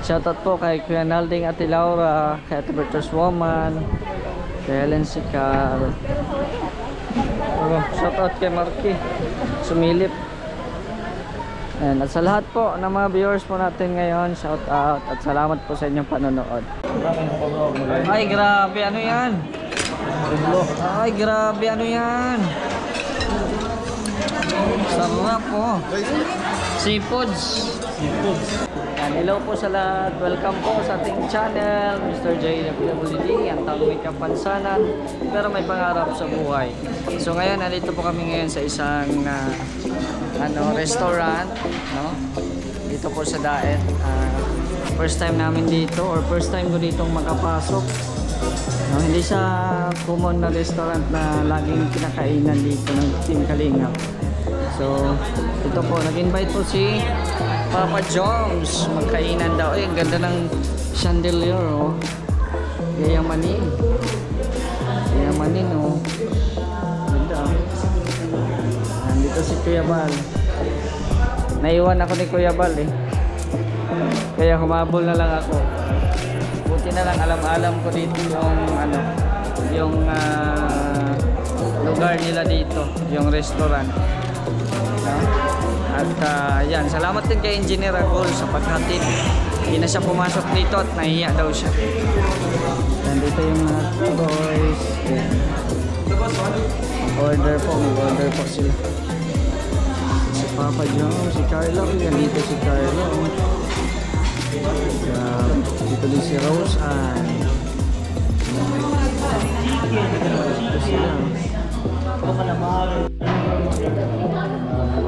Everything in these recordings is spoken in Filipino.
Shoutout po kay Kuya Nalding, Ate Laura, kay Ate Bertus Woman, kay Helen Sicar. Shoutout kay Marky Sumilip. Ayan, at sa lahat po ng mga viewers po natin ngayon, shoutout at salamat po sa inyong panonood. Ay grabe, ano yan? Ay grabe, ano yan? Sarap po. Seafoods. Hello po sa lahat. Welcome po sa ating channel, Mr. J WWD, ang taong may kapansanan pero may pangarap sa buhay. So ngayon, nandito po kami ngayon sa isang restaurant, no? Dito po sa Daet. First time namin dito, or first time ko ditong makapasok. No, hindi siya common na restaurant na laging kinakainan dito ng Team Kalingap. So, ito po, nag-invite po si Papa Jones. Magkainan daw. Ay, ang ganda ng chandelier, oh. Yayamanin. Yayamanin, oh. Ganda. Nandito si Kuya Bal. Naiwan ako ni Kuya Bal, eh. Kaya humabol na lang ako. Buti na lang alam ko dito yung lugar nila dito, yung restaurant. At yan, salamat din kay Engineer Agol sa paghatid. Hindi na siya pumasok dito at nahiya daw siya. Nandito yung mga boys. Order po, mag-order po sila. Si Papa Joe, si Carlo, ganito si Carlo. Dito din si Rose Ann. Dito sila.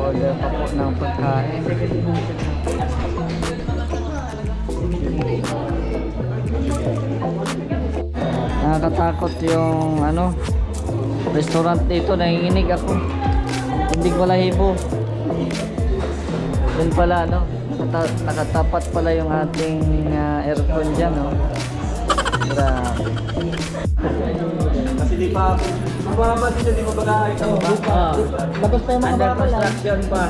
Order pa po ng pagkain. Nakakatakot yung restaurant dito. Nanginginig ako. Hindi ko lahibo. Yun pala, nakatapat pala yung ating aircon dyan, no? Grabe. Kasi di pa mababa din siya, di pa bagay. Tapos pa yung mga under construction pa.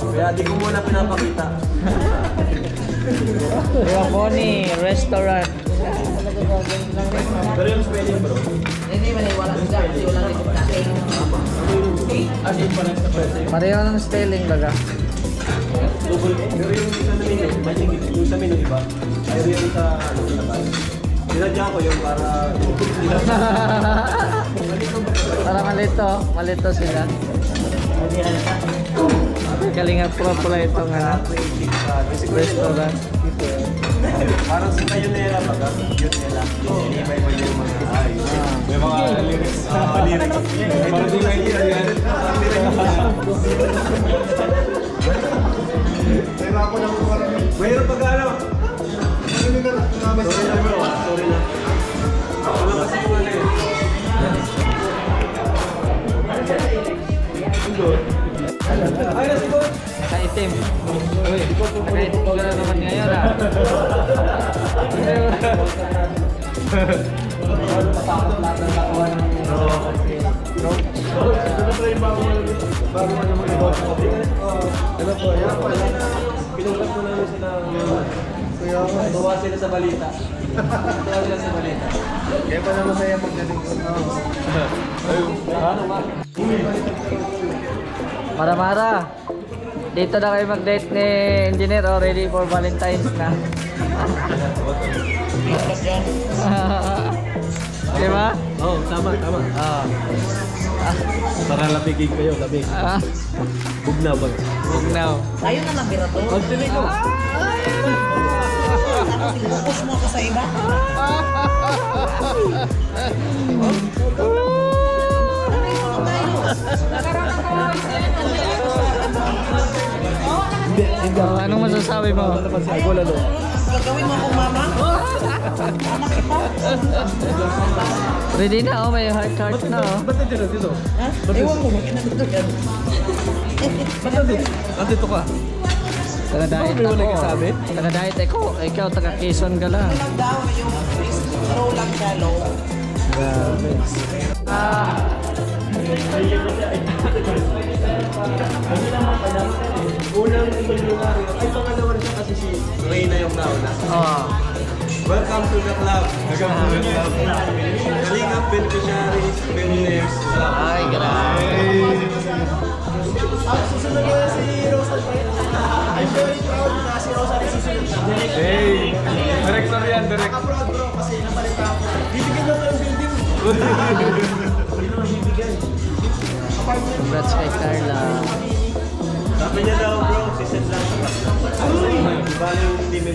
Kaya di ko muna pinapakita. Raboni Restaurant. Pero yung spelling, bro. Hindi maniwala siya kasi wala rin dating. As in pala sa pwede. Pareho ng spelling baga. Double. Pero yung sa menu, yung sa menu, diba? Ayaw yung sa labas. Sinadya ko yung para... Para malito sila. Kalingap pula itong restaurant. Parang sa kayo nila, baga. Yun nila. May mga ayos. May mga lyrics. Lyrics. Parang di may yan. Pero ako na parang... Mayroon pag-ano? Sorry na bro. Sorry na. Wala kasi kung ano yun. Ay, nasigod! Nakaitim. Nakaitim ko na naman ngayon, ha? Matakot lahat ng nakuha ng Ano po, yan po. Pinungkat ko namin sila. Tuwa sila sa balita. Tuwa sila sa balita. Kaya pa naman masaya magdating ko. Ano ba? Mara-mara. Dito na kayo mag-date ni Engineer, o ready for Valentine's na. Di ba? Oo, tama. Para labigin kayo, labig. Bugnaw ba? Bugnaw. Tayo na lang birato. Pagtinig ko. Tapos ibukus mo ako sa iba. Anong masasabi mo? Gagawin mo akong mama? Mama kita? Ready na, oh, may heart na, oh. Ba't nandiyan dito? Ha? Ewan ko, makinagito yan. Ba't nandito ka? Taga-diet May wala ako. kasabi? Taga-diet ako. Ikaw, taga-Quezon ka lang. Lang daw yung low lang siya, low. Grabe. Unang milyonaryo. Ay, pangalawa siya kasi si Reyna yung nauna. Oh. Welcome to the club. Welcome to the club. Kalingap beneficiaries, millionaires. Ay, grabe. Susunod na si Rosa. I'm very proud na si Rosa rin susunod siya. Hey! Director yan, director. Naka-proud bro kasi napalita ako. Bibigyan mo ko yung building. Hindi naman bibigyan. Congrats kay Carla. Sabi niya daw bro, siset lang sa iba yung team.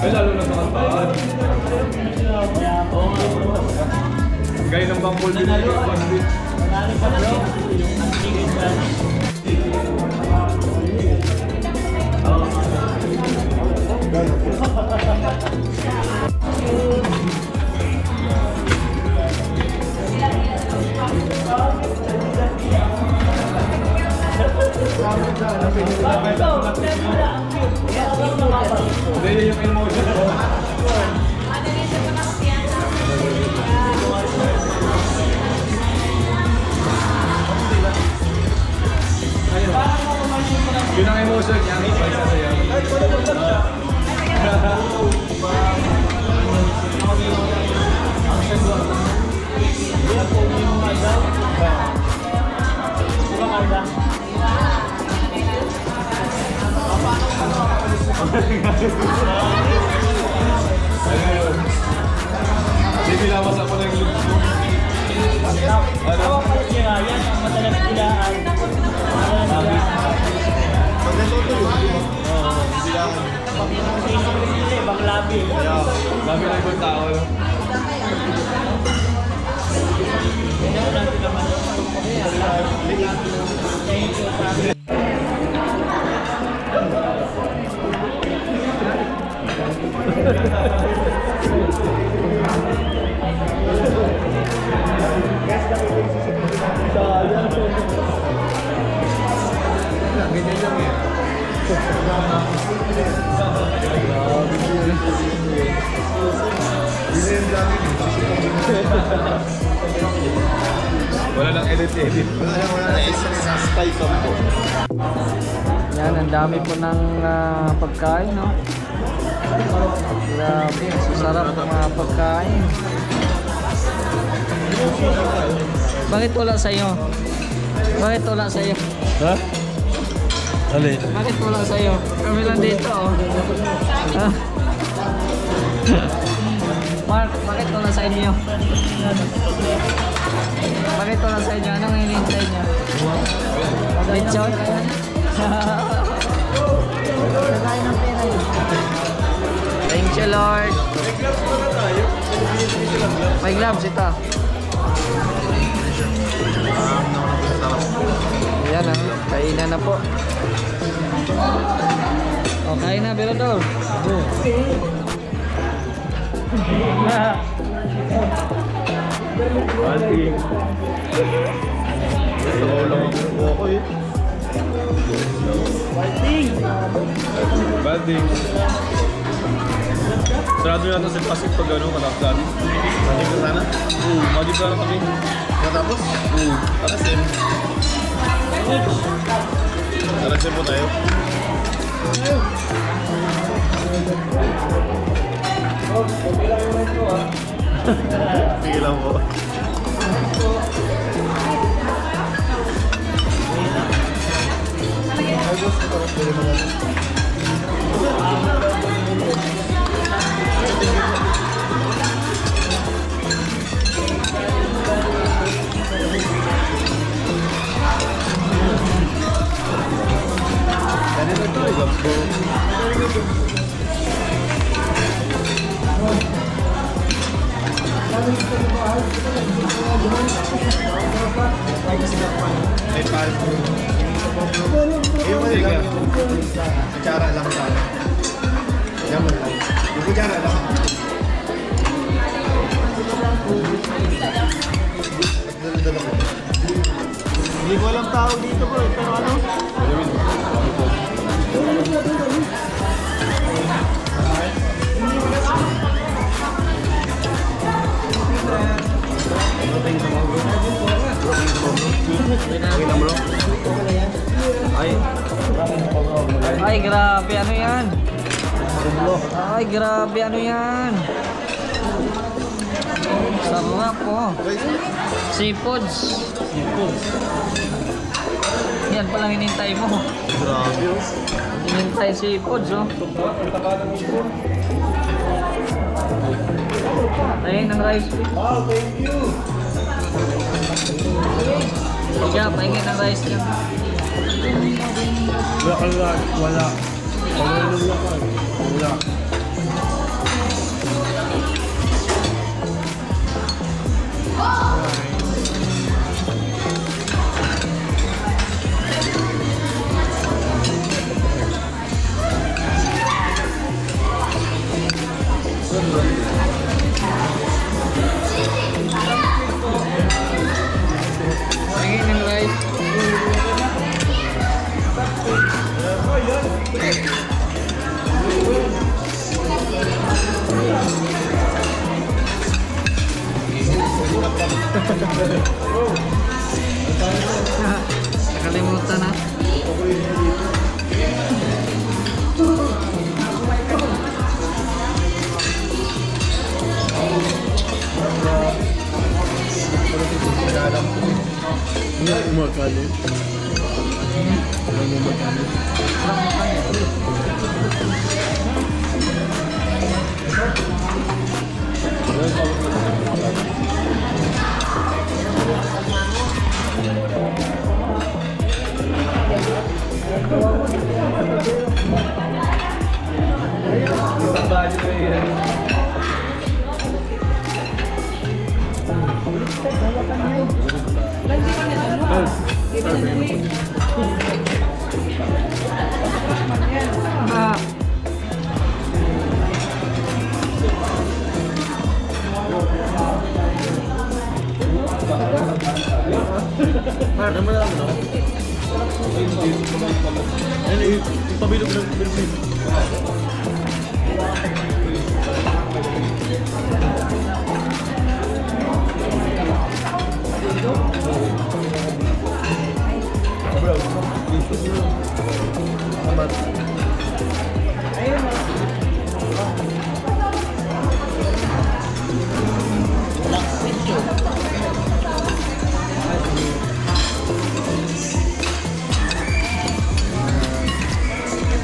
Ay, lalo na sa kantaan. Gaya ng bangkol din yung bandit. Hindi yung emotion ko. Yun ang emotion niya. Hindi lawas ako ng looks mo. Ano? Yan ang madalas kilaan. Hindi lang. Ibang labi. Dami na ibang tao. Ganyan lang eh. Wala lang edit-edit. Wala na stay cam po. Yan, ang dami po ng pagkain, no? Grabe, susarap ng mga pagkain. Bakit wala sa'yo? Bakit wala sa'yo? Ha? Ali. Bakit wala sa'yo? Kami lang dito, oh. Ha? Mark, bakit wala sa inyo? Bakit wala sa inyo? Anong hinihintay niyo? Lechon? Thank you, Lord. May gloves ito. Ayan, kainan na po. O, kain na, Berador. Banding. Gusto ko lang ako eh. Banding. Sarado yata sa Pasig pag gano'n kalakdan. Hindi ko sana. Magig ka lang kami. Matapos? Para sim. Tara sim po tayo. Sige lang po. May pal. Ayun mo lang. Kutsara lang sa akin. Yan mo lang. Yung kutsara lang. Hindi ko alam ang tawag dito bro. Pero ano? Ay, grabe, ano yan? Ay, grabe, ano yan? Sarap po. Seafoods. Yan palang hinintay mo. Grabe oh. Hinintay seafoods, oh. Ayun ang rice cake. Wow, thank you. Higa, pahingin ang rice niya. Wala. Wala. Wala. Pahingin ang rice. Nakalimutan na. Umakali. Ah. Ano mo lang, no? Ano yung pabilog ng bilog. Bro, salamat. Ayun na.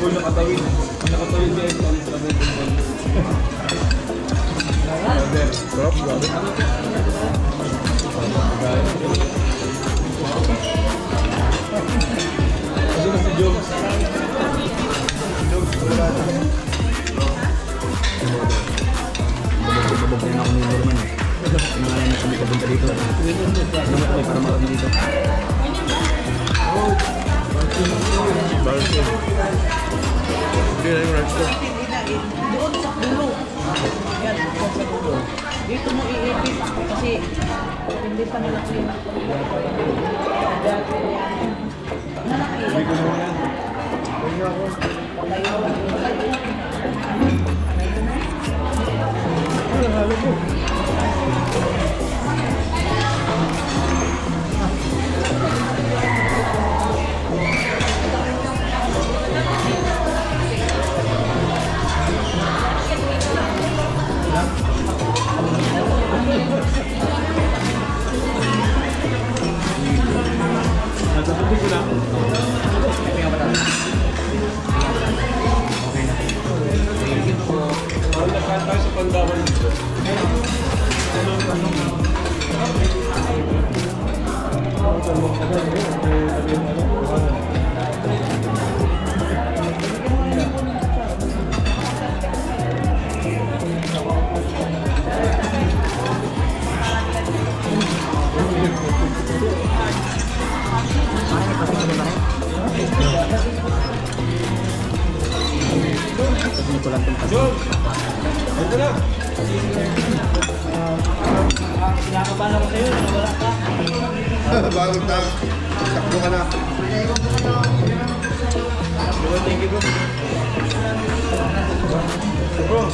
Nakatawid. Nakatawid ba ito? Ito na si Jones. Babagay na ako ni Norman eh. Nangalan na kami kapunta dito. Ano ba para makami dito? Balso. Hindi na yung resto. Doon sa dulo. Yan, doon sa dulo. Dito mo i-edit kasi hindi pa nila clean. Hindi ko naman yan. Hindi ako. Ano halo mo? Nasasabi ko na. Parang nakain tayo sa Pandawan dito. Ito na! Bagong tag. Takbo ka na. Thank you, bro. Bro.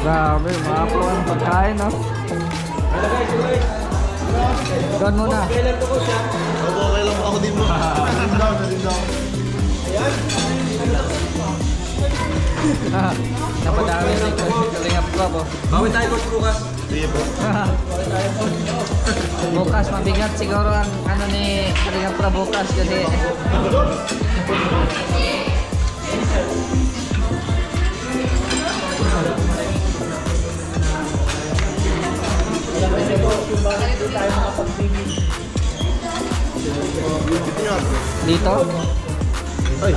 Grabe, maapo ang pagkain, no? Doon muna. Okay lang ako din mo. Din daw. Napadami si Kalingap ko po. Bawin tayo coach bukas. Sige po. Bukas mabigat siguro ang ano ni Kalingap ko bukas kasi dito. Ay.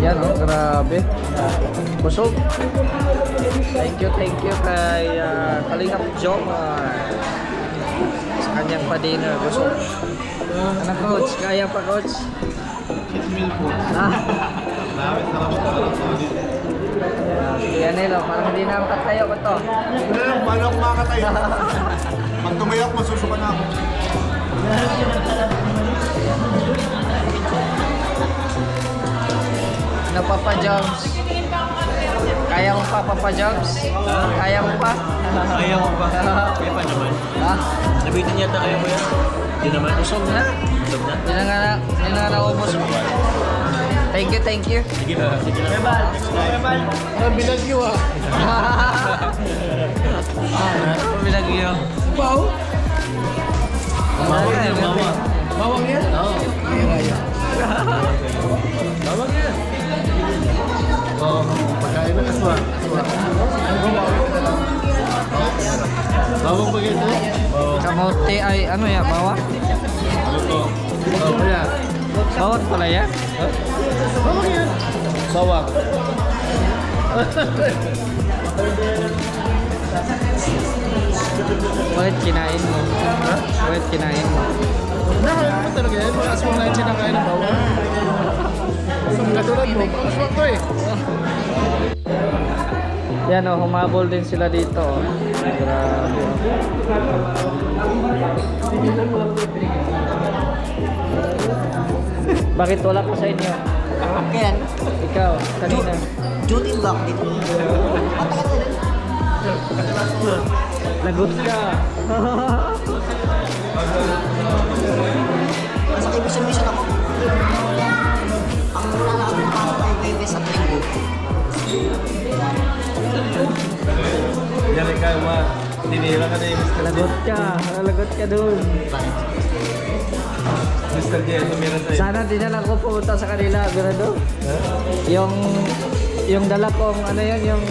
Yan oh, grabe. Busog. Thank you kay Kalingap Jom sa kanyang pa-dinner. Busog. Ano coach? Kaya pa coach? Cheat meal po. Marami salamat po. Yan nilo, parang hindi na makatayo ko to. Ano lang, paano ako makakatayo? Pag tumayak, masusuka na ako. Ano Papa Jobs? Kaya mo pa Papa Jobs? Kaya mo pa? Kaya mo ba? Kaya pa naman. Ha? Nabitin yata kayo mo yan. Hindi naman. Busog na? Busog na? Hindi na naubos mo. Thank you. Sige ba? Sige na. Ang binagyo ah. Bilagyo. Wow. Mawag yan, mawag. Bawang yan? Oo. Mawag yan. Oo. Pagkain ng aswa. Bawang bagay ito? Oo. Kamote ay ano ya, bawang? Ano to? Bawang yan. Bawang pala ya? Bawang yan. Bawang. Bakit kinain mo? Ha? Bakit kinain mo? Nakakain mo talaga yan. Mga aswang na yung sinakain ng bawang. Katulad mo, aswang to eh. Yan oh, humabol din sila dito oh. Grabe oh. Bakit wala ko sa inyo? Ken, Ikaw, kanina. duty block dito. Lagot ka. Nasa mission ako. Ang muna na akong pasok ay Webes at Linggo. Yan ikaw, ma. Tinira ka na yung Lagot ka dun. Mr. J. Tumira sa'yo. Sana din na lang ko pumunta sa kanila, Grado. Yung dala kong ano yan, yung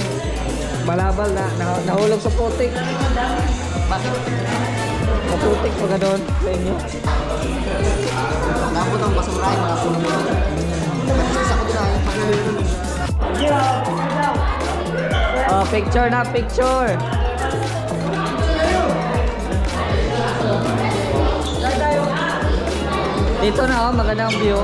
balabal na nahulog sa putik. Bakit? Sa putik pagka doon sa inyo. Nabot ang basurahin, mga sumunod. Nagsis ako doon ay. Oh, picture na, picture. Dito na oh, magandang view.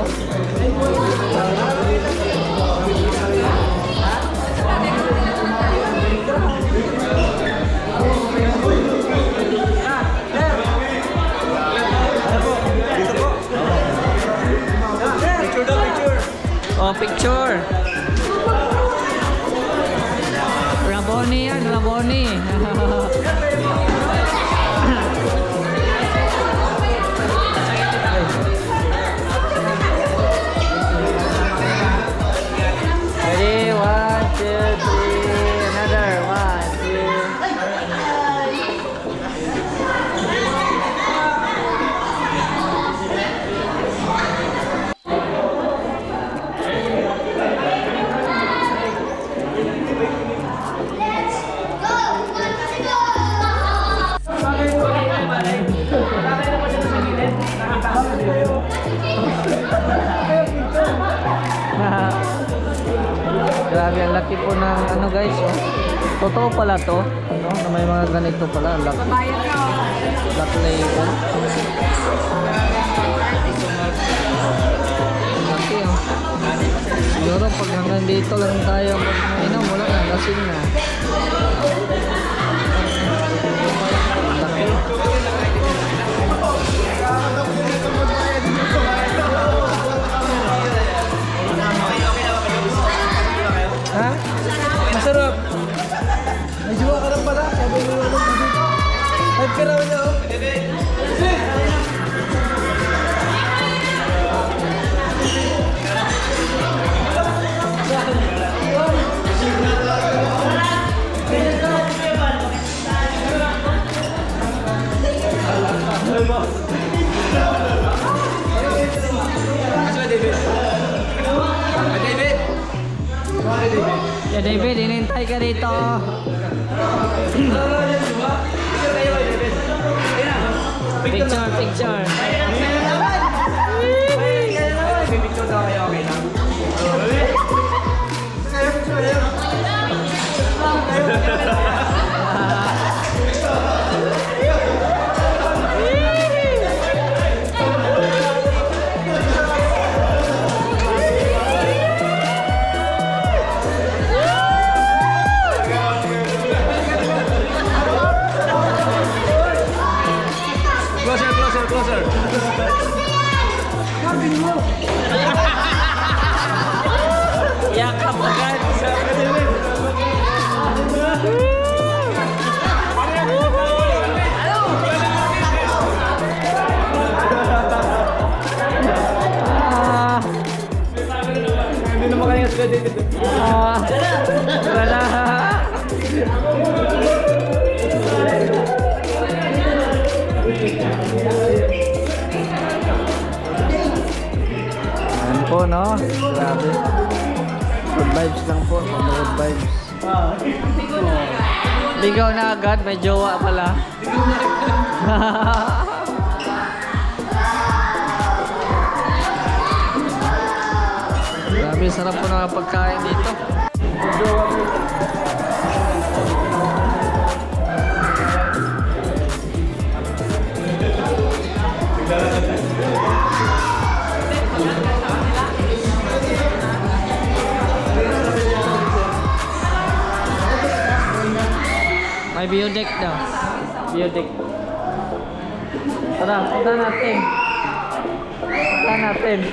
Oh, picture. Raboni yan, Raboni. Grabe, ang laki po ng ano guys, oh. Totoo pala to, no? Na may mga ganito pala, ang laki. Bayan ka. Black label. Ang laki, oh. Siguro pag hanggang dito lang tayo mag-inom, wala na, lasing na. Ang laki. Ha? Masarap. May jowa ka lang pala. Sabi mo ano dito. Hype ka naman niya, oh. Ya David, inintay ka dito. Picture, picture. Closer. Yakap agad. Hindi naman kaya nga dito. Wala. Yan po, no? Grabe. Good vibes lang po. Good vibes. Ligaw na agad. May jowa pala. Grabe, sarap po na pagkain dito. May biodeck daw. Biodeck. Tara, punta natin. Punta natin.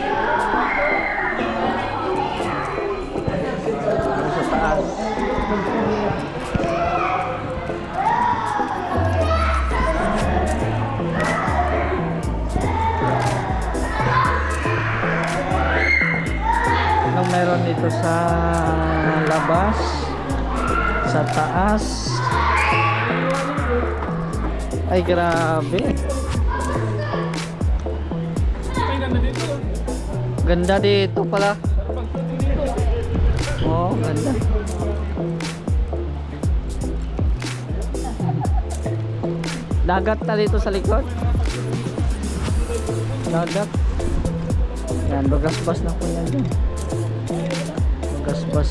Sa taas. Anong meron dito sa labas? Sa taas? Ay, grabe. Ganda dito pala. Oh, ganda. Dagat na dito sa likod. Dagat. Yan, bagasbas na po yan dyan. Bagasbas.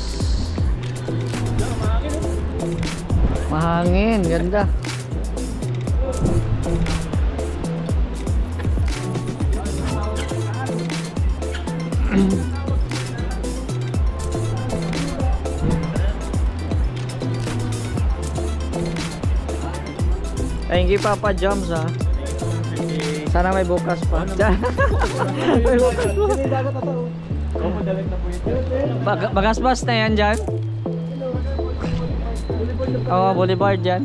Mahangin, ganda. Thank you Papa Joms ha. Sana may bukas pa. May bukas pa. Bagasbas na yan dyan. Oo, boulevard dyan.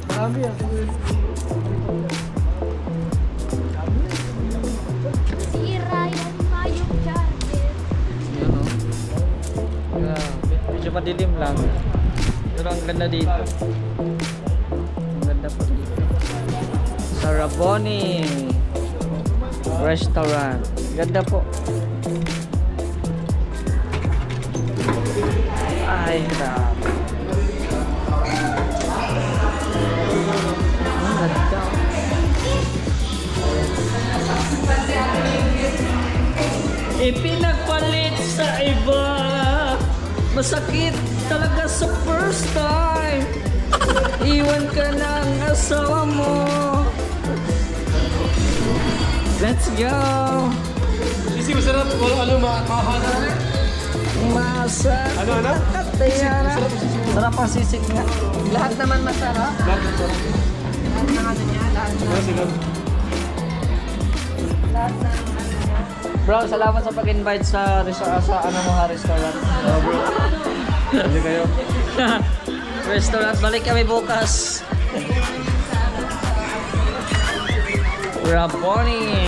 Marami yan. Sira yung mayong jacket. Yun o. Grabe. Medyo madilim lang. Pero ang ganda dito. Ang ganda po dito. Saraboni Restaurant. Ganda po. Ay, grabe. Ang ganda. ipinagpalit sa iba. Masakit talaga sa first time. Iwan ka ng asawa mo. Let's go. Sisi, masarap. Ano, mahana na. Masa. Ano? Tayara. Sarap ang sisig nga. Lahat naman masarap. Lahat ng sarap. Lahat ng ano niya, lahat ng Ano sila? Bro, salamat sa pag-invite sa ano mo ha, restaurant. Bro. Hindi kayo. Restaurant, balik kami bukas. Raboni.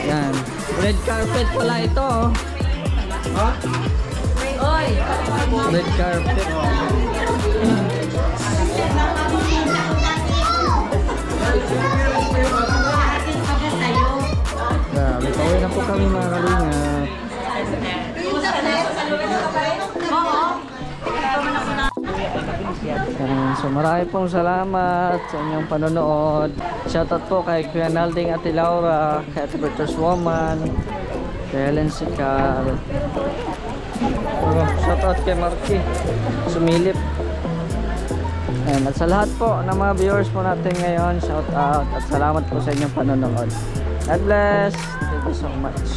Yan. Red carpet pala ito. Oh. Ha? Oy! Red carpet. Grabe, pauwi na po kami mga kalingap. So marami pong salamat sa inyong panonood. Shoutout po kay Kuya Nalding Ate Laura, kay Ate Bertus Woman, kay Helen Sicar. Shoutout kay Marky Sumilip. At sa lahat po ng mga viewers po natin ngayon, shoutout at salamat po sa inyong panonood. God bless. Thank you so much.